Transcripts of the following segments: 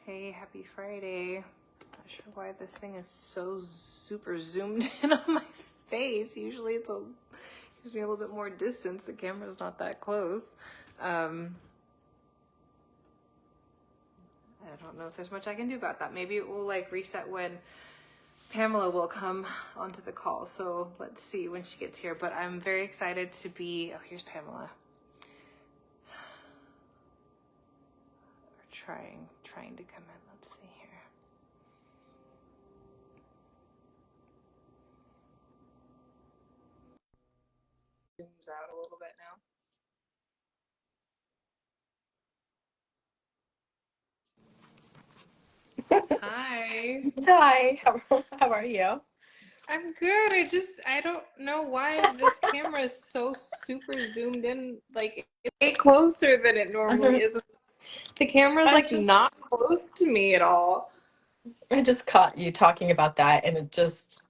Hey, happy Friday. Not sure why this thing is so super zoomed in on my face. Usually gives me a little bit more distance. The camera's not that close. I don't know if there's much I can do about that. Maybe it will like reset when Pamela will come onto the call. So let's see when she gets here. But I'm very excited to be, oh, here's Pamela. We're trying to come in. Let's see here. Zooms out a little bit now. Hi. Hi, how are you? I'm good. I don't know why this camera is so super zoomed in, like way closer than it normally is. The camera's I like not just close to me at all. I just caught you talking about that and it just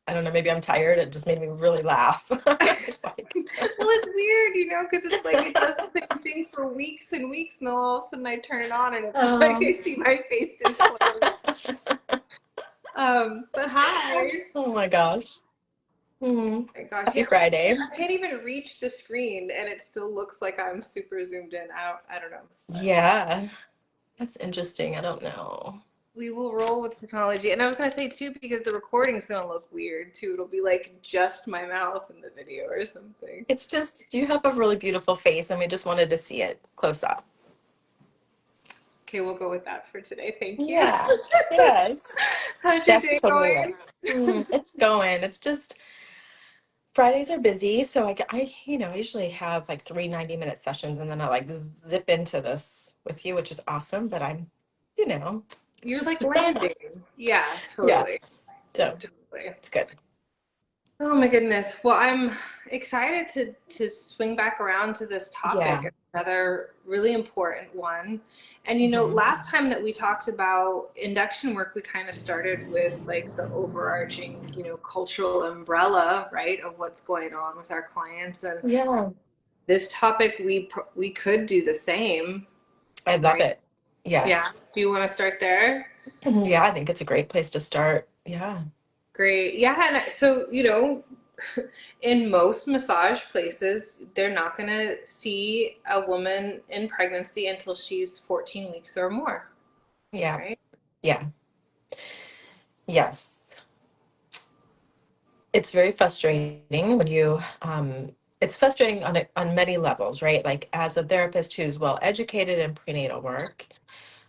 I don't know, maybe I'm tired. It just made me really laugh. It's like Well, it's weird, because it's like it does the same thing for weeks and weeks, and then all of a sudden I turn it on and it's like I um see my face is close. But hi. oh my gosh. My gosh, Happy yeah, Friday. I can't even reach the screen and it still looks like I'm super zoomed in. I don't know, but Yeah, that's interesting. I don't know. we will roll with technology. And I was gonna say too, because the recording is gonna look weird too. It'll be like just my mouth in the video or something. It's just you have a really beautiful face and we just wanted to see it close up. Okay, we'll go with that for today. Thank you. Yeah. Yes. How's your That's day totally right. going? It's going. It's just Fridays are busy, so I usually have like 3 90-minute sessions and then I like zip into this with you, which is awesome, but it's You're like just, landing. Yeah, yeah, totally. so Totally. it's good. Oh my goodness. Well, I'm excited to swing back around to this Yeah. topic, another really important one. And hmm last time that we talked about induction work, we kind of started with like the overarching, cultural umbrella, right, of what's going on with our clients. And Yeah, this topic, we could do the same, I love right? it. Yeah. Yes. Do you want to start there? Yeah, I think it's a great place to start. Yeah. Great. Yeah, and so, in most massage places, they're not going to see a woman in pregnancy until she's 14 weeks or more, Yeah. right? Yeah. Yes. It's very frustrating when it's frustrating on many levels, right? Like as a therapist who's well educated in prenatal work,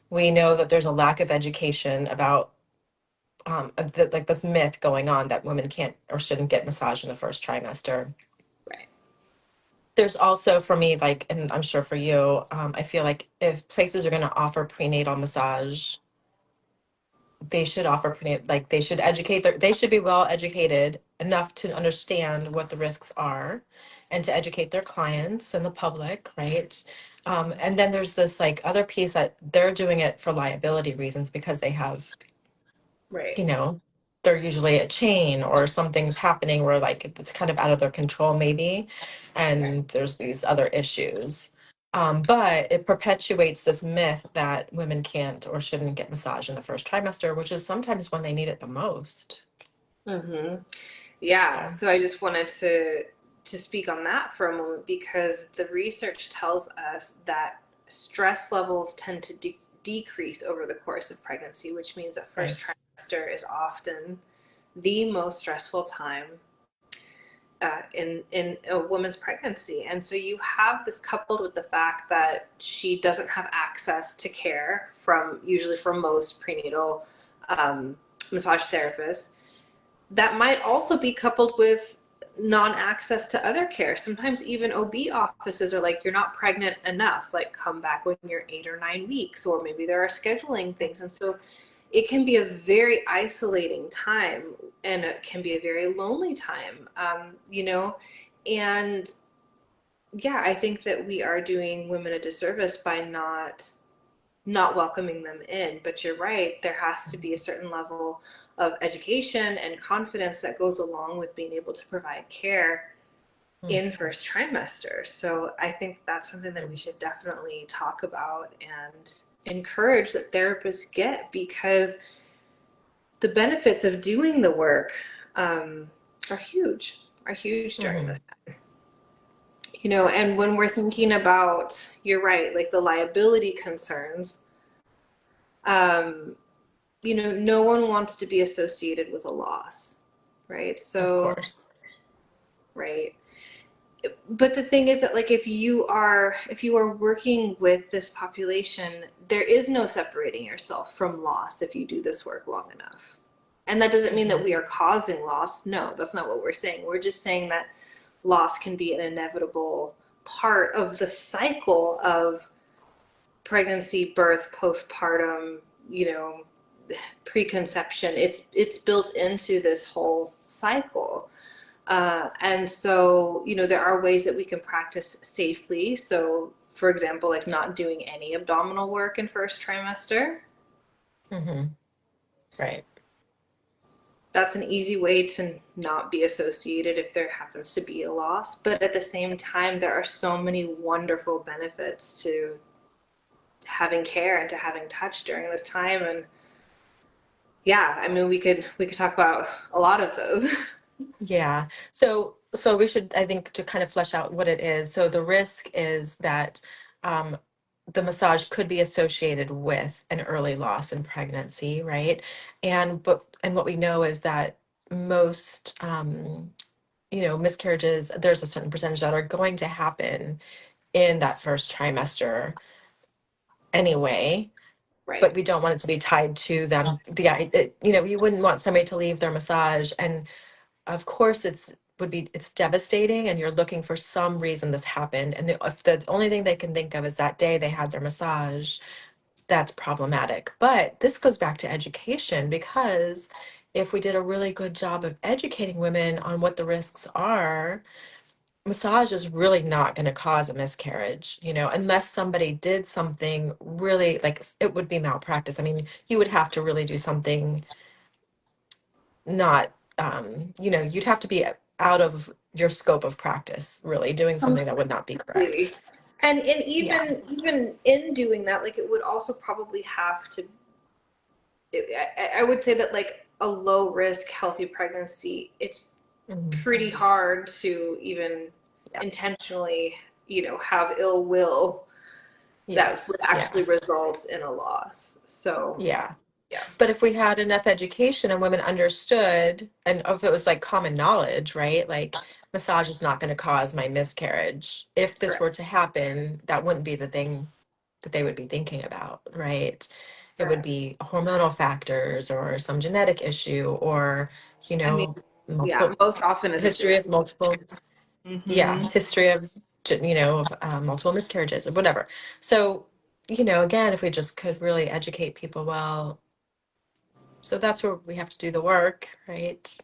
we know that there's a lack of education about like this myth going on that women can't or shouldn't get massage in the first trimester. Right. There's also for me, like, and I'm sure for you, I feel like if places are going to offer prenatal massage, they should offer prenatal, like they should be well educated enough to understand what the risks are and to educate their clients and the public, right? And then there's this like other piece that they're doing it for liability reasons because they have Right. you know, they're usually a chain or something's happening where like it's kind of out of their control maybe, and there's these other issues. But it perpetuates this myth that women can't or shouldn't get massage in the first trimester, which is sometimes when they need it the most. Mm-hmm. Yeah. Yeah. So I just wanted to speak on that for a moment because the research tells us that stress levels tend to decrease over the course of pregnancy, which means that Right. first trimester is often the most stressful time in a woman's pregnancy. And so you have this coupled with the fact that she doesn't have access to care from usually from most prenatal massage therapists. That might also be coupled with non-access to other care. Sometimes even OB offices are like, you're not pregnant enough, like come back when you're 8 or 9 weeks, or maybe there are scheduling things. And so it can be a very isolating time and it can be a very lonely time, and yeah, I think that we are doing women a disservice by not welcoming them in. But you're right, there has to be a certain level of education and confidence that goes along with being able to provide care Mm. in first trimester. So I think that's something that we should definitely talk about encourage that therapists get, because the benefits of doing the work um, are huge during Hmm. this time. And when we're thinking about, you're right, like the liability concerns, um, no one wants to be associated with a loss, right? Of So, course. right. But the thing is that, like, if you are working with this population, there is no separating yourself from loss if you do this work long enough. And that doesn't mean that Hmm. we are causing loss. No, that's not what we're saying. We're just saying that loss can be an inevitable part of the cycle of pregnancy, birth, postpartum, you know, preconception. It's built into this whole cycle. And so, there are ways that we can practice safely. So, for example, like not doing any abdominal work in first trimester. Hmm. Right. That's an easy way to not be associated if there happens to be a loss. But at the same time, there are so many wonderful benefits to having care and to having touch during this time. And yeah, I mean, we could talk about a lot of those. Yeah. So we should, I think, to kind of flesh out what it is. So the risk is that um, the massage could be associated with an early loss in pregnancy, right? And what we know is that most miscarriages, there's a certain percentage that are going to happen in that first trimester anyway. Right. But we don't want it to be tied to them. You wouldn't want somebody to leave their massage, and of course it's devastating, and you're looking for some reason this happened, and if the only thing they can think of is that day they had their massage, that's problematic. But this goes back to education, because if we did a really good job of educating women on what the risks are, massage is really not going to cause a miscarriage, unless somebody did something really, like it would be malpractice. I mean, you would have to really do something not, you'd have to be out of your scope of practice, really doing something that would not be Completely. correct. And Yeah. even in doing that, like it would also probably have to. I would say that, like, a low risk healthy pregnancy, it's Mhm. pretty hard to even Yeah. intentionally, have ill will that would Yes. Yeah. actually result in a loss. So Yeah. yeah, But if we had enough education and women understood, and if it was like common knowledge, right? Like massage is not going to cause my miscarriage. If this correct, were to happen, that wouldn't be the thing that they would be thinking about, right? It would correct. be hormonal factors or some genetic issue or, you I mean, know, yeah, multiple most often it's a history genetic. of multiple, yeah, Mm-hmm. history of, multiple miscarriages or whatever. So, again, if we just could really educate people, well, so that's where we have to do the work, right?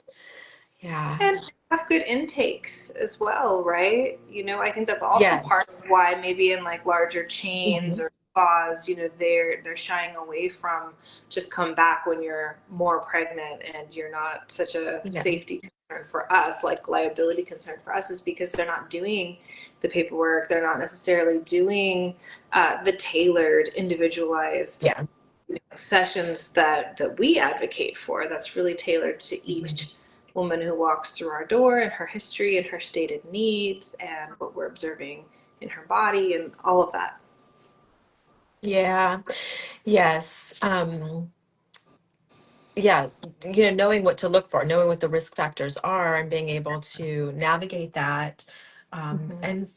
Yeah. And have good intakes as well, right? I think that's also part Yes. of why maybe in like larger Hmm. chains or spas, they're shying away from just come back when you're more pregnant and you're not such a Yeah. safety concern for us, like liability concern for us, is because they're not doing the paperwork. They're not necessarily doing the tailored, individualized Yeah. sessions that we advocate for. That's really tailored to Mhm. each woman who walks through our door, and her history and her stated needs and what we're observing in her body and all of that. Yeah. Yes. Yeah, knowing what to look for, knowing what the risk factors are, and being able to navigate that, Mm-hmm. and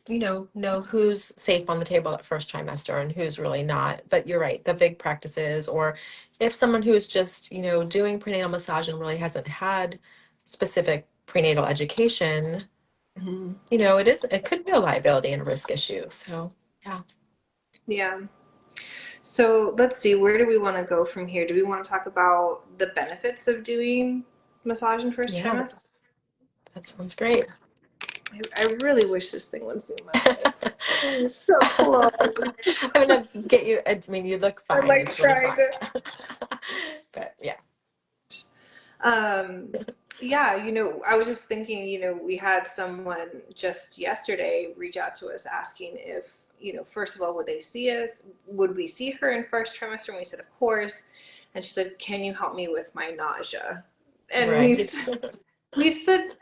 know who's safe on the table at first trimester and who's really not. But you're right, the big practices, or if someone who's just doing prenatal massage and really hasn't had specific prenatal education, Mm-hmm. it could be a liability and a risk issue. So yeah. Yeah. So let's see, where do we want to go from here? Do we want to talk about the benefits of doing massage in first Yeah, trimester? that sounds great. I really wish this thing would zoom out. It's so close. I'm gonna get you. I mean, you look I'm fine. like It's really trying fine. to. But yeah. Um, yeah, I was just thinking, we had someone just yesterday reach out to us asking if first of all, would they see us? Would we see her in first trimester? And we said, of course. And she said, can you help me with my nausea? And Right. we said,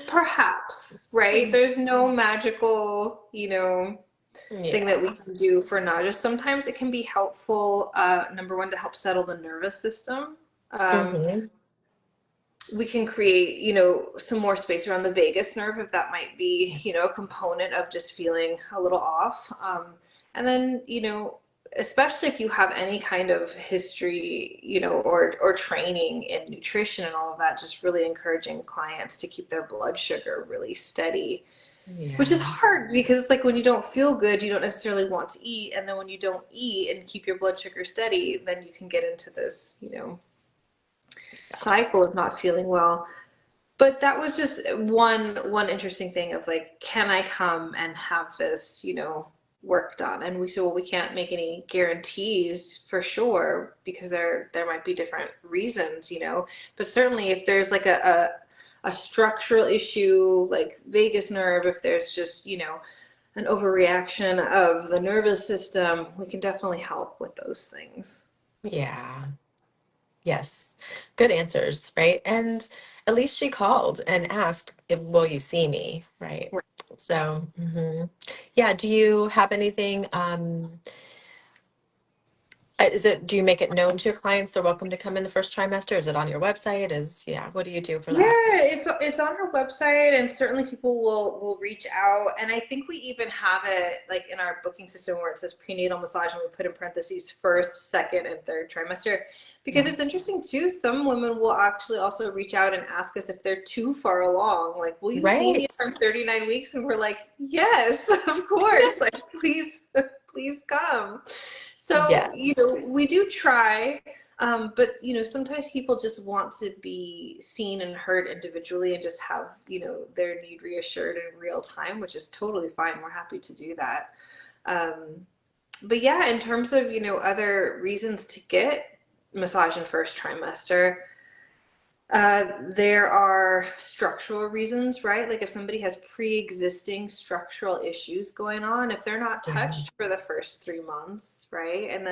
perhaps, right? There's no magical, thing that we Yeah. can do for nausea. Sometimes it can be helpful, number one, to help settle the nervous system. Um, Hmm. we can create, some more space around the vagus nerve if that might be, a component of just feeling a little off. And then, especially if you have any kind of history, or training in nutrition and all of that, just really encouraging clients to keep their blood sugar really steady, which is Yeah. hard because it's like when you don't feel good, you don't necessarily want to eat. And then when you don't eat and keep your blood sugar steady, then you can get into this, cycle of not feeling well. But that was just one interesting thing of like, can I come and have this, work done? And we said, well, we can't make any guarantees for sure because there might be different reasons, but certainly if there's like a structural issue like vagus nerve, if there's just, an overreaction of the nervous system, we can definitely help with those things. Yeah. Yes. Good answers, right? And at least she called and asked, Will you see me?" Right. So, yeah. Do you have anything? Do you make it known to your clients they're welcome to come in the first trimester? Is it on your website? Yeah, what do you do for Yeah, that? it's on her website, and certainly people will reach out. And I think we even have it like in our booking system where it says prenatal massage, and we put in parentheses first, second, and third trimester, because Yeah. it's interesting too. Some women will actually also reach out and ask us if they're too far along. Like, will you see me Right. if I'm 39 weeks? And we're like, yes, of course. Like, please, please come. So, Yes. we do try. But sometimes people just want to be seen and heard individually and just have, their need reassured in real time, which is totally fine. We're happy to do that. Um, but yeah, in terms of, other reasons to get massage in first trimester, there are structural reasons, right? Like if somebody has pre-existing structural issues going on, if they're not Yeah. touched for the first 3 months, right? And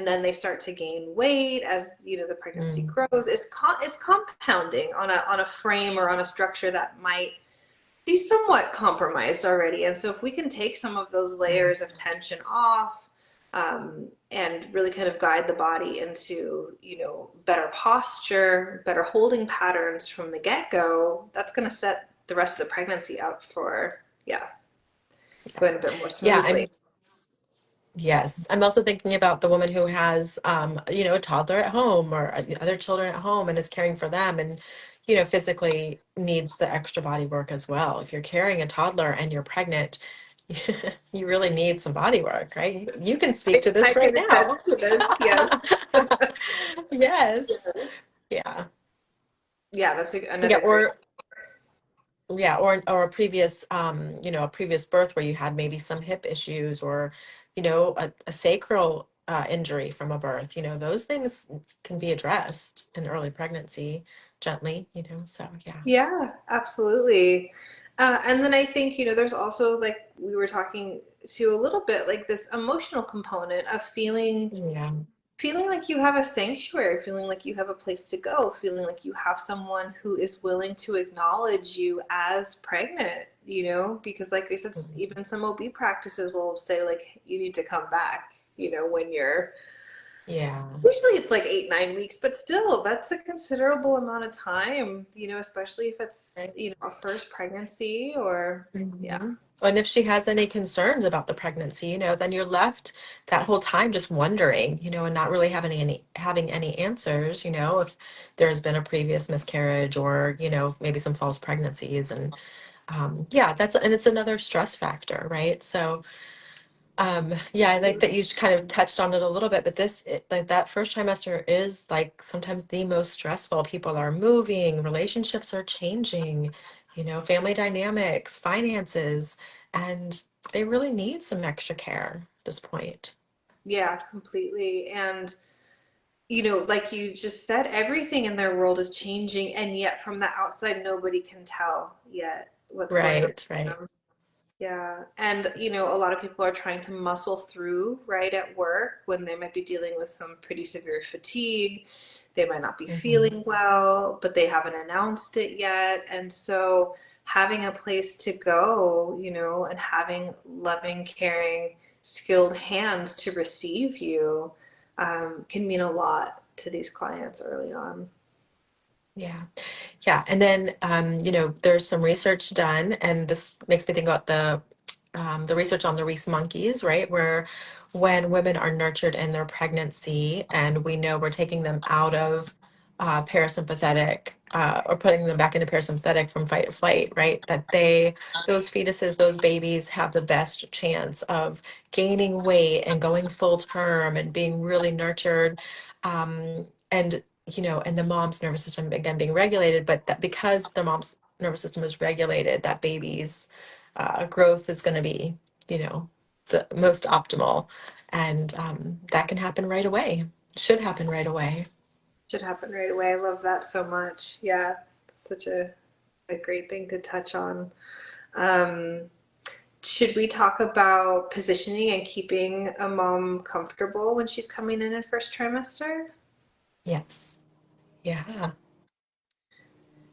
then they start to gain weight as, the pregnancy Mm. grows. It's compounding on a frame or on a structure that might be somewhat compromised already. And so if we can take some of those Yeah. layers of tension off, and really kind of guide the body into, better posture, better holding patterns from the get-go, that's going to set the rest of the pregnancy up for, yeah, going a bit more Yeah. smoothly. Yes, I'm also thinking about the woman who has, a toddler at home or other children at home and is caring for them and, physically needs the extra body work as well. If you're carrying a toddler and you're pregnant, you really need some body work, right? You can speak to I this right can now. attest to this. Yes. Yes. Yeah. Yeah, that's Yeah, another great. or a previous a previous birth where you had maybe some hip issues or a sacral injury from a birth. Those things can be addressed in early pregnancy gently. So yeah. Yeah, absolutely. And then I think, there's also, like we were talking to a little bit, like this emotional component of Yeah. feeling like you have a sanctuary, feeling like you have a place to go, feeling like you have someone who is willing to acknowledge you as pregnant, because like I said, Mhm. even some OB practices will say like you need to come back, when you're, Yeah. usually it's like 8, 9 weeks, but still that's a considerable amount of time, especially if it's, Right. a first pregnancy or yeah. Mhm. And if she has any concerns about the pregnancy, then you're left that whole time just wondering, and not really having any answers, if there's been a previous miscarriage or, maybe some false pregnancies. And yeah, it's another stress factor, right? So yeah, I like that you kind of touched on it a little bit, but like that first trimester is like sometimes the most stressful. People are moving, relationships are changing, family dynamics, finances, and they really need some extra care at this point. Yeah, completely. And like you just said, everything in their world is changing, and yet from the outside, nobody can tell yet what's going on Right, with right. them. Yeah. And, a lot of people are trying to muscle through right at work when they might be dealing with some pretty severe fatigue. They might not be Mhm. feeling well, but they haven't announced it yet. And so having a place to go, and having loving, caring, skilled hands to receive you, can mean a lot to these clients early on. Yeah. Yeah, and then there's some research done, and this makes me think about the research on the Reese monkeys, right? Where when women are nurtured in their pregnancy, and we know we're taking them out of parasympathetic or putting them back into parasympathetic from fight or flight, right? That those fetuses, those babies have the best chance of gaining weight and going full term and being really nurtured. And and the mom's nervous system again being regulated, but that because the mom's nervous system is regulated, that baby's growth is going to be, you know, the most optimal, and that can happen right away. Should happen right away. Should happen right away. I love that so much. Yeah, such a great thing to touch on. Um, should we talk about positioning and keeping a mom comfortable when she's coming in first trimester? Yes. Yeah.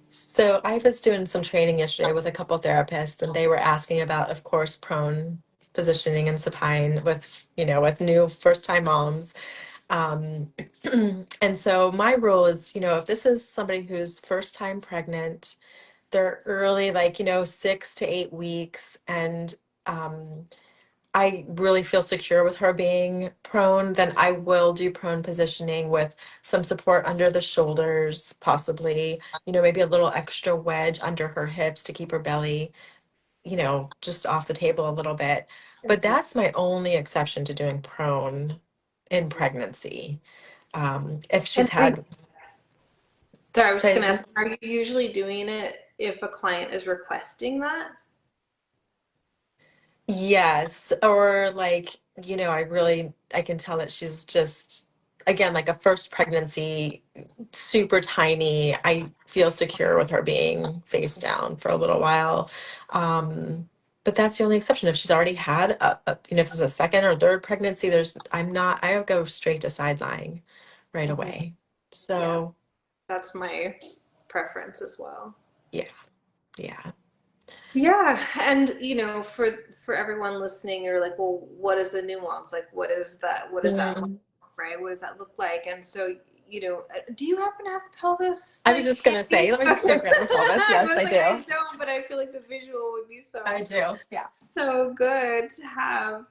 So I was doing some training yesterday with a couple therapists, and they were asking about, of course, prone positioning and supine with, with new first time moms. Um, and so my rule is, if this is somebody who's first time pregnant, they're early, like, 6 to 8 weeks, and um, I really feel secure with her being prone, then I will do prone positioning with some support under the shoulders, possibly, maybe a little extra wedge under her hips to keep her belly, just off the table a little bit. But Mhm, that's my only exception to doing prone in mhm. pregnancy. If she's And had, sorry, I was just say it gonna again. ask, are you usually doing it if a client is requesting that? Yes, or like, I can tell that she's just, again, like a first pregnancy, super tiny. I feel secure with her being face down for a little while. But that's the only exception. If she's already had if this is a second or third pregnancy, I go straight to side lying right Mhm. away. Yeah, So, that's my preference as well. yeah, yeah. Yeah, and for everyone listening, you're like, well, what is the nuance? Like, what is that? What does that look, Mm. right? What does that look like? And so, do you happen to have a pelvis I was like just gonna say, handy? let me just Okay. say grab the pelvis. I Yes, was I like, do. I don't, but I feel like the visual would be I so do. Yeah. so good to have.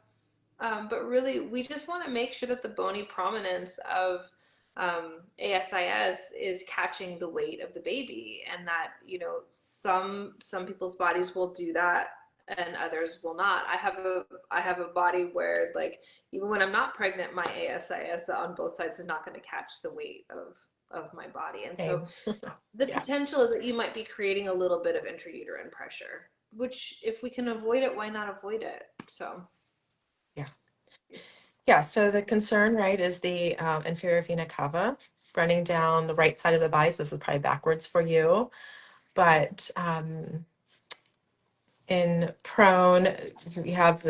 But really, we just want to make sure that the bony prominence of ASIS is catching the weight of the baby, and that some people's bodies will do that and others will not. I have a body where, like, even when I'm not pregnant, my ASIS on both sides is not going to catch the weight of my body, and so Same. the Yeah. potential is that you might be creating a little bit of intrauterine pressure, which if we can avoid it, why not avoid it? So. Yeah. Yeah. So the concern, right, is the inferior vena cava running down the right side of the body. So this is probably backwards for you. But in prone, you have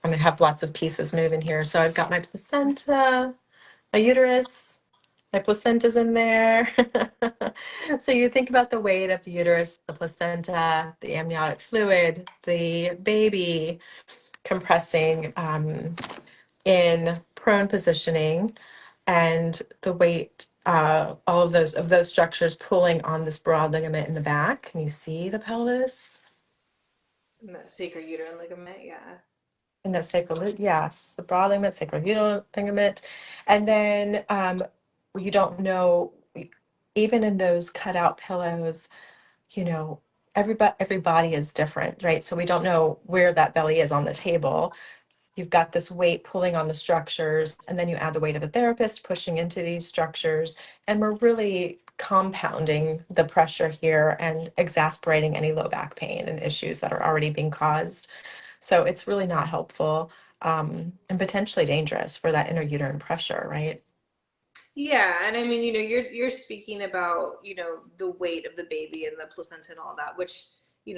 I'm going to have lots of pieces moving here. So I've got my placenta, my uterus, my placenta's in there. So you think about the weight of the uterus, the placenta, the amniotic fluid, the baby compressing in prone positioning, and the weight, all of those structures pulling on this broad ligament in the back. Can you see the pelvis? And that sacrouterine ligament, yeah. And that sacral, yes, the broad ligament, sacral ligament. And then you don't know, even in those cutout pillows, you know, every body is different, right? So we don't know where that belly is on the table. You've got this weight pulling on the structures, and then you add the weight of a therapist pushing into these structures, and we're really compounding the pressure here and exasperating any low back pain and issues that are already being caused. So it's really not helpful, and potentially dangerous for that intrauterine pressure, right? Yeah, and I mean, you're speaking about, the weight of the baby and the placenta and all that, which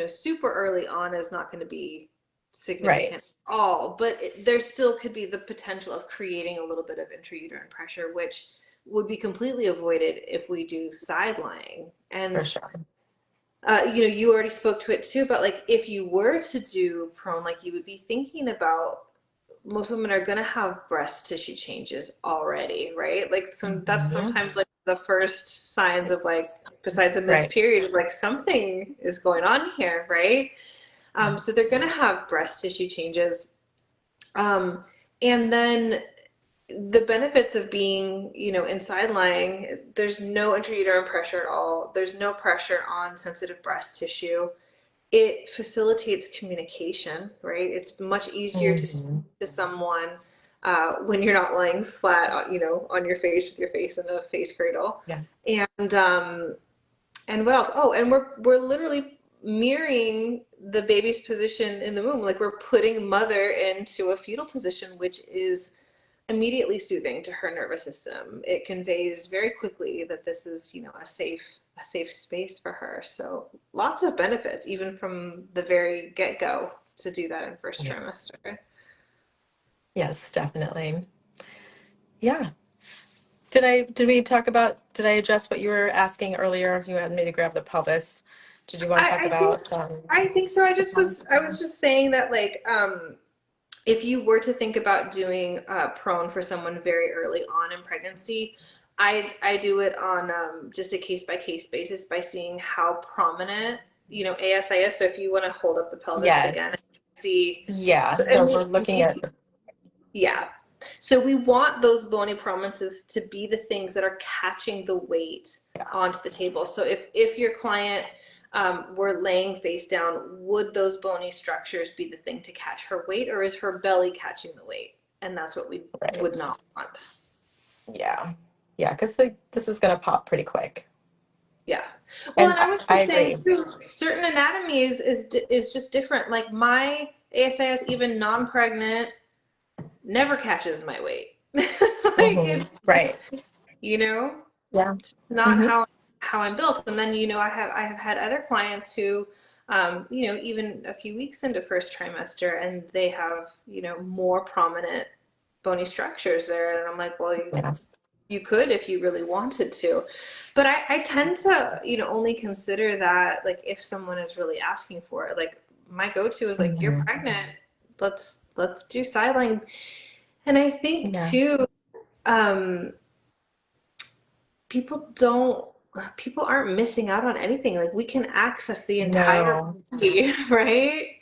super early on is not going to be Right. significant at all, but there still could be the potential of creating a little bit of intrauterine pressure, which would be completely avoided if we do side lying. For And sure. you already spoke to it too, but like if you were to do prone, like you would be thinking about, most women are going to have breast tissue changes already, right? Like that's Hmm. sometimes like the first signs of like, besides a missed Right. period, like something is going on here, right? Yeah. So they're going to have breast tissue changes. Um, and then the benefits of being, inside lying, there's no intrauterine pressure at all. There's no pressure on sensitive breast tissue. It facilitates communication, right? It's much easier to speak Hmm. to someone when you're not lying flat, on your face with your face in a face cradle. Yeah. And what else? Oh, and we're literally mirroring the baby's position in the womb. Like we're putting mother into a fetal position, which is immediately soothing to her nervous system. It conveys very quickly that this is, a safe space for her. So lots of benefits, even from the very get-go, to do that in first Yeah. trimester. Yes, definitely. Yeah. Did I address what you were asking earlier? You had me to grab the pelvis. Did you want to talk I think about I think so. supply? I was just saying that like if you were to think about doing prone for someone very early on in pregnancy, I do it on just a case by case basis by seeing how prominent, ASIS. So if you want to hold up the pelvis again, Yes. see. Yeah. So and So we're looking at yeah. So we want those bony prominences to be the things that are catching the weight yeah. onto the table. So if your client were laying face down, would those bony structures be the thing to catch her weight, or is her belly catching the weight? And that's what we would Right. not want. Yeah. Yeah, because this is gonna pop pretty quick. Yeah. Well, And and I was I just saying agree. too, certain anatomies is just different. Like my ASIS, even non-pregnant, never catches my weight. Like Hmm. it's Right. you know Yeah. not Hmm. how I'm built. And then I have had other clients who, even a few weeks into first trimester, and they have more prominent bony structures there, and I'm like, well, Yes. you could if you really wanted to. But I tend to only consider that like if someone is really asking for it. Like my go-to is like, you're Hmm. pregnant, let's do sideline. And I think Yeah. too, um, people don't people aren't missing out on anything. Like we can access the entire No. body, right?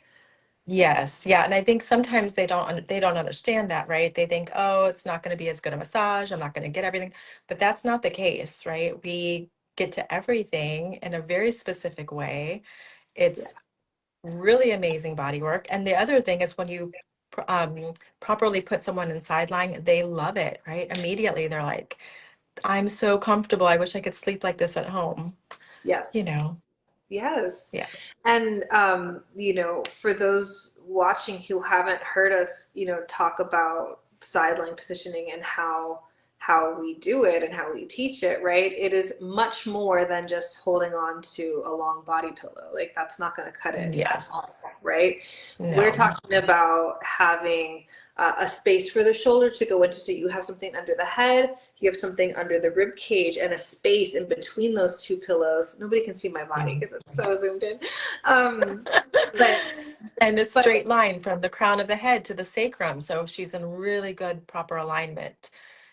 Yes, yeah, and I think sometimes they don't understand that, right? They think, oh, it's not going to be as good a massage. I'm not going to get everything, but that's not the case, right? We get to everything in a very specific way. Yeah. It's really amazing body work, and the other thing is when you properly put someone in sideline, they love it, right? Immediately, they're like, I'm so comfortable. I wish I could sleep like this at home. You Yes. know? Yes. Yeah. And for those watching who haven't heard us, talk about sideline positioning and how we do it and how we teach it, right? It is much more than just holding on to a long body pillow. Like that's not going to cut it at Yes. all, right? We're No. talking about having a space for the shoulder to go into, so you have something under the head, you have something under the rib cage, and a space in between those two pillows. Nobody can see my body Yeah. because it's so zoomed in. But And a but straight line from the crown of the head to the sacrum. So she's in really good proper alignment.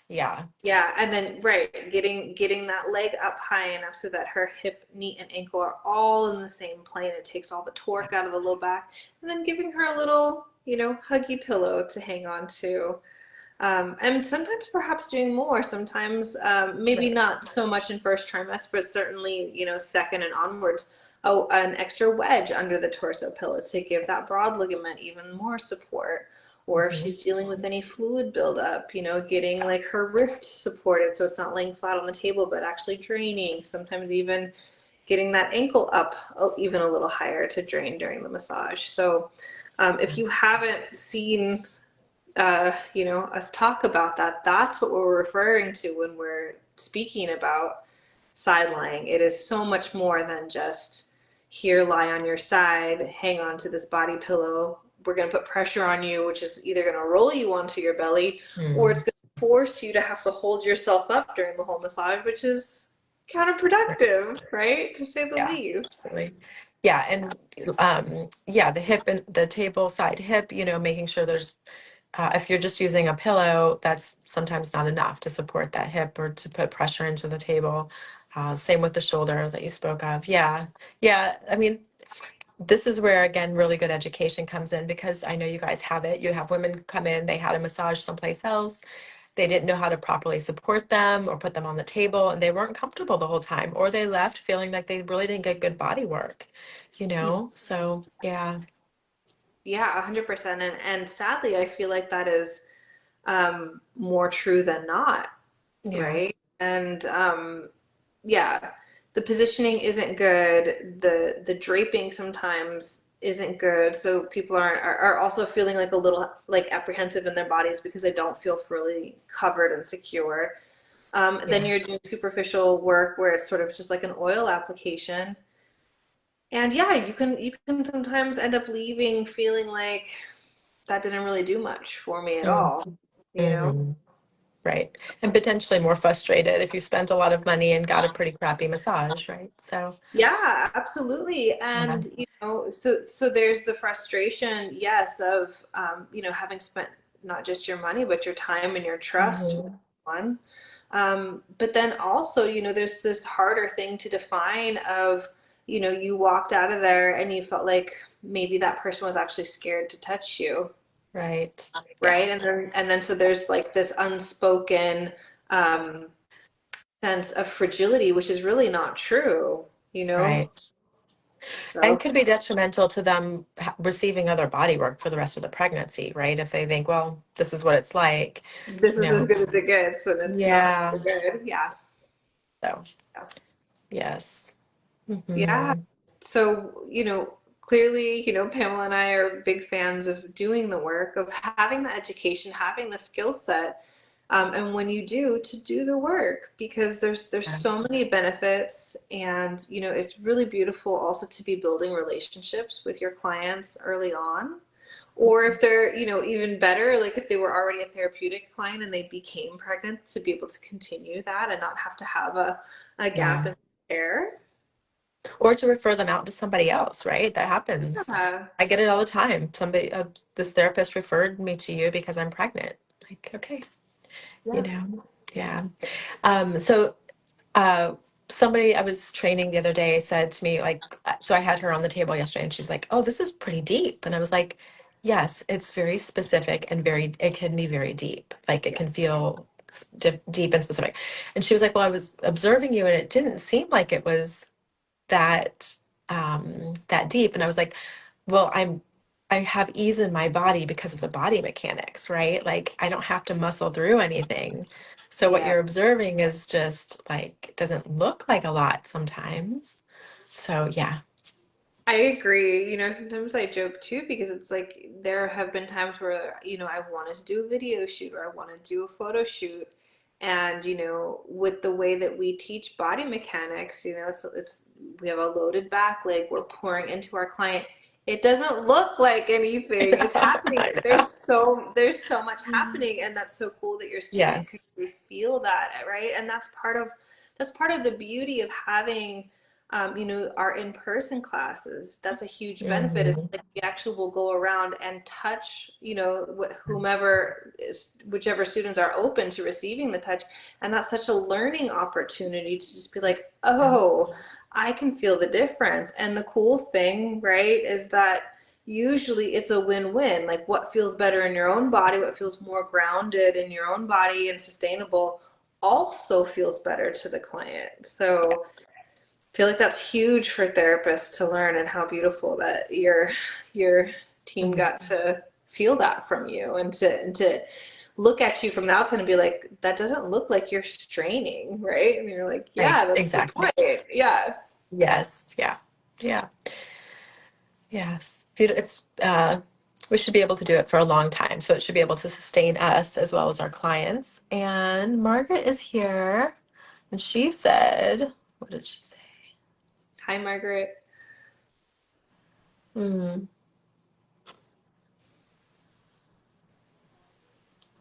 Yeah. yeah, and then right, getting that leg up high enough so that her hip, knee, and ankle are all in the same plane. It takes all the torque out of the low back, and then giving her a little, huggy pillow to hang on to. And sometimes perhaps doing more. Sometimes maybe Right. not so much in first trimester, but certainly second and onwards. Oh, an extra wedge under the torso pillow to give that broad ligament even more support. Or if Hmm. she's dealing with any fluid buildup, getting like her wrist supported so it's not laying flat on the table, but actually draining. Sometimes even getting that ankle up even a little higher to drain during the massage. So if you haven't seen us talk about that, that's what we're referring to when we're speaking about side lying. It is so much more than just, here, lie on your side, hang on to this body pillow. We're going to put pressure on you, which is either going to roll you onto your belly or it's Mm. going to force you to have to hold yourself up during the whole massage, which is Right. counterproductive, right? To say the Yeah, least. absolutely. Yeah, and yeah, the hip and the table side hip, making sure there's if you're just using a pillow, that's sometimes not enough to support that hip or to put pressure into the table. Same with the shoulder that you spoke of. Yeah. Yeah. I mean, this is where, again, really good education comes in because I know you guys have it. You have women come in, they had a massage someplace else. They didn't know how to properly support them or put them on the table, and they weren't comfortable the whole time, or they left feeling like they really didn't get good body work, you know? So, yeah. Yeah, 100%. And sadly, I feel like that is more true than not, Yeah. right? And yeah, the positioning isn't good. The draping sometimes isn't good. So people are also feeling like a little like apprehensive in their bodies because they don't feel fully covered and secure. Then Yeah. you're doing superficial work where it's sort of just like an oil application. And yeah, you can sometimes end up leaving feeling like that didn't really do much for me at all, you know? Mm-hmm. Right. And potentially more frustrated if you spent a lot of money and got a pretty crappy massage, right? So, Yeah, absolutely. yeah. And so there's the frustration, yes, of having spent not just your money, but your time and your trust with Hmm. someone. But then also, there's this harder thing to define of, you walked out of there and you felt like maybe that person was actually scared to touch you, Right. Yeah. right? And then so there's like this unspoken um, sense of fragility, which is really not true, you know? Right. And So could be detrimental to them receiving other body work for the rest of the pregnancy, right? If they think, well, this is what it's like, this you is as know. good as it gets, and it's not Yeah. so good. Yeah. So, yes. Yeah. Hmm. So, clearly, Pamela and I are big fans of doing the work, of having the education, having the skill set, and when you do, to do the work because there's Yeah. so many benefits, and it's really beautiful also to be building relationships with your clients early on. Or if they're, even better, like if they were already a therapeutic client and they became pregnant, to be able to continue that and not have to have a gap Yeah. in care. Or to refer them out to somebody else, right? That happens. Yeah. I get it all the time. This therapist referred me to you because I'm pregnant. Like, okay, you Yeah. know, yeah. So uh, somebody I was training the other day said to me, like, so I had her on the table yesterday and she's like, oh, this is pretty deep. And I was like, yes, it's very specific and it can be very deep. Like it Yeah. can feel deep and specific. And she was like, well, I was observing you and it didn't seem like it was that that deep. And I was like, well, I have ease in my body because of the body mechanics, right? Like I don't have to muscle through anything. So what Yeah. you're observing is just like doesn't look like a lot sometimes. So yeah. I agree. Sometimes I joke too because it's like there have been times where, I've wanted to do a video shoot or I want to do a photo shoot. And, with the way that we teach body mechanics, it's we have a loaded back leg, we're pouring into our client. It doesn't look like anything is happening, I but know. there's so much happening, and that's so cool that your student can Yes. really feel that, right? And that's part of the beauty of having our in-person classes. That's a huge benefit is Mhm. like we actually will go around and touch, whomever is, whichever students are open to receiving the touch. And that's such a learning opportunity to just be like, Yeah. oh, I can feel the difference. And the cool thing, right, is that usually it's a win-win. Like what feels better in your own body, what feels more grounded in your own body and sustainable also feels better to the client. So feel like that's huge for therapists to learn, and how beautiful that your team Mhm. got to feel that from you, and to look at you from the outside and be like, that doesn't look like you're straining, right? And you're like, yeah, Right. that's the Exactly. point. Yeah. Yes. Yeah. Yeah. Yes, it's we should be able to do it for a long time, so it should be able to sustain us as well as our clients. And Margaret is here, and she said, what did she say? Hi, Margaret. Mm.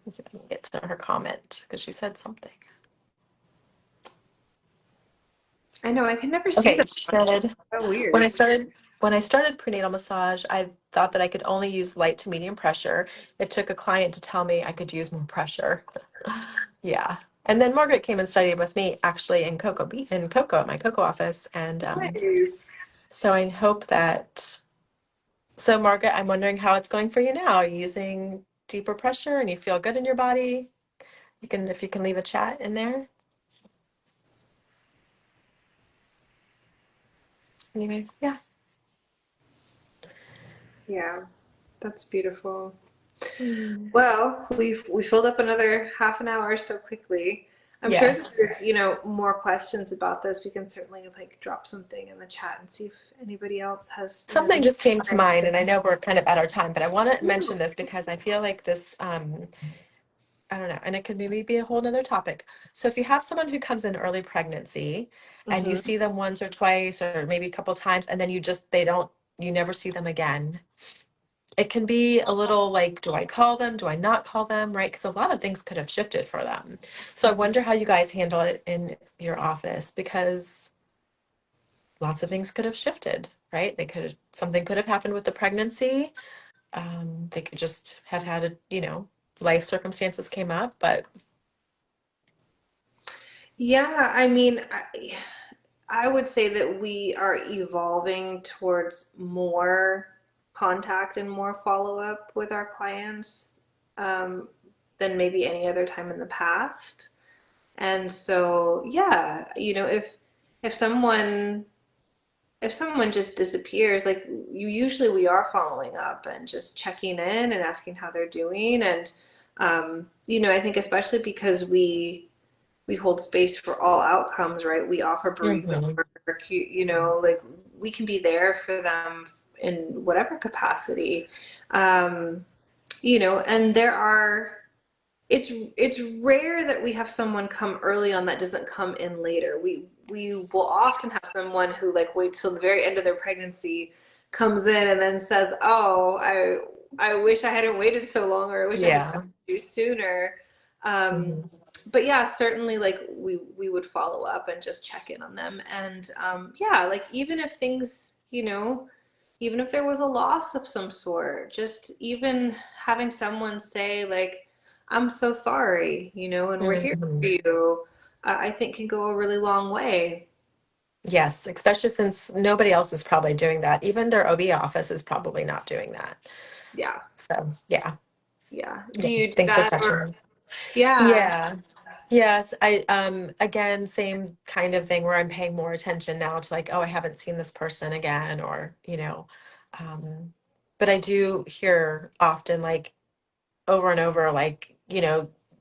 Let's see if I can get to her comment because she said something. I know, I can never see Okay, that she one. said, So when I weird. started when I started prenatal massage, I thought that I could only use light to medium pressure. It took a client to tell me I could use more pressure. Yeah. And then Margaret came and studied with me actually in Cocoa at my Cocoa office. And Nice. so I hope that so Margaret, I'm wondering how it's going for you now. Are you using deeper pressure and you feel good in your body? You can if you can leave a chat in there. Anyway, yeah. Yeah, that's beautiful. Mm. Well, we filled up another half an hour so quickly. I'm sure that Yes. there's, more questions about this. We can certainly like drop something in the chat and see if anybody else has, Something any just came to comments. mind, and I know we're kind of at our time, but I want to mention this because I feel like this, I don't know, and it could maybe be a whole nother topic. So if you have someone who comes in early pregnancy and you Hmm. see them once or twice or maybe a couple times, and then you never see them again, it can be a little like, do I call them? Do I not call them? Right? Because a lot of things could have shifted for them. So I wonder how you guys handle it in your office because lots of things could have shifted, right? Something could have happened with the pregnancy. They could just have had life circumstances came up, but Yeah, I mean, I would say that we are evolving towards more contact and more follow-up with our clients, um, than maybe any other time in the past. And so, yeah, if someone if someone just disappears, like usually we are following up and just checking in and asking how they're doing. And I think especially because we hold space for all outcomes, right? We offer bereavement mhm, work, like we can be there for them in whatever capacity. Um, and it's rare that we have someone come early on that doesn't come in later. We will often have someone who like waits till the very end of their pregnancy, comes in and then says, "Oh, I wish I hadn't waited so long, or I wish I had found yeah, you sooner." Um, mhm, but yeah, certainly like we would follow up and just check in on them. And yeah, like even if things, even if there was a loss of some sort, just even having someone say like, "I'm so sorry," and we're here for mhm. you, I think can go a really long way. Yes, especially since nobody else is probably doing that. Even their OB office is probably not doing that. Yeah. So yeah, Yeah. Do yeah. you do Thanks for that touching. or yeah. Yeah. Yes, I again same kind of thing where I'm paying more attention now to like, oh, I haven't seen this person again or, um but I do hear often like over and over like,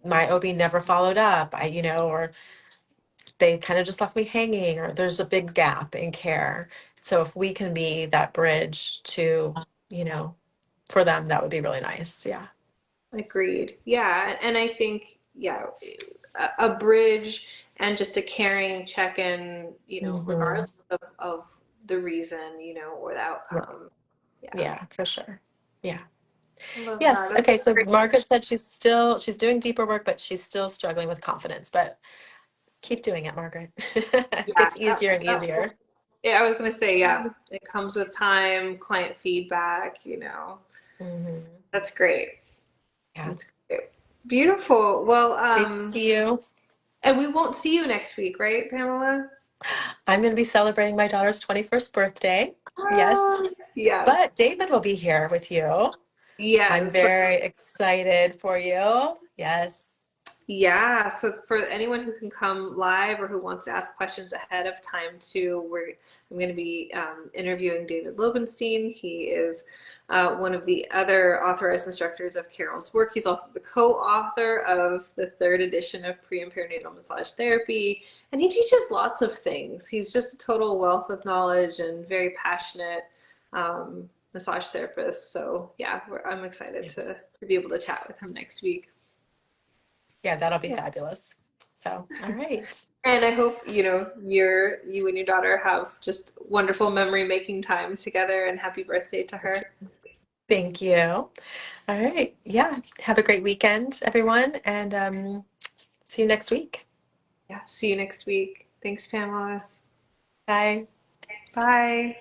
my OB never followed up. Or they kind of just left me hanging or there's a big gap in care. So if we can be that bridge to, you know, for them, that would be really nice. Yeah. Agreed. Yeah, and I think a bridge and just a caring check-in, Hmm. regardless of the reason, or the Right. outcome. Yeah. Yeah, for sure. Yeah. I love that. Yes. That's Okay. a So great Margaret said she's doing deeper work, but she's still struggling with confidence. But keep doing it, Margaret. It yeah. gets easier and easier. Yeah, I was gonna say, yeah, it comes with time, client feedback, Hmm. That's great. Yeah. That's great. Beautiful. Well, Great to see you. and we won't see you next week, right, Pamela? I'm going to be celebrating my daughter's 21st birthday. Yes. Yes. But David will be here with you. I'm Yes. very excited for you. Yes. Yeah, so for anyone who can come live or who wants to ask questions ahead of time too, I'm going to be interviewing David Lobenstein. He is one of the other authorized instructors of Carol's work. He's also the co-author of the third edition of Pre and Perinatal Massage Therapy, and he teaches lots of things. He's just a total wealth of knowledge and very passionate massage therapist. So yeah, I'm excited to Yes. be able to chat with him next week. Yeah, that'll be fabulous. So, all right. And I hope, you and your daughter have just wonderful memory making time together, and happy birthday to her. Thank you. All right. Yeah. Have a great weekend, everyone, and see you next week. Yeah, see you next week. Thanks, Pamela. Bye. Bye.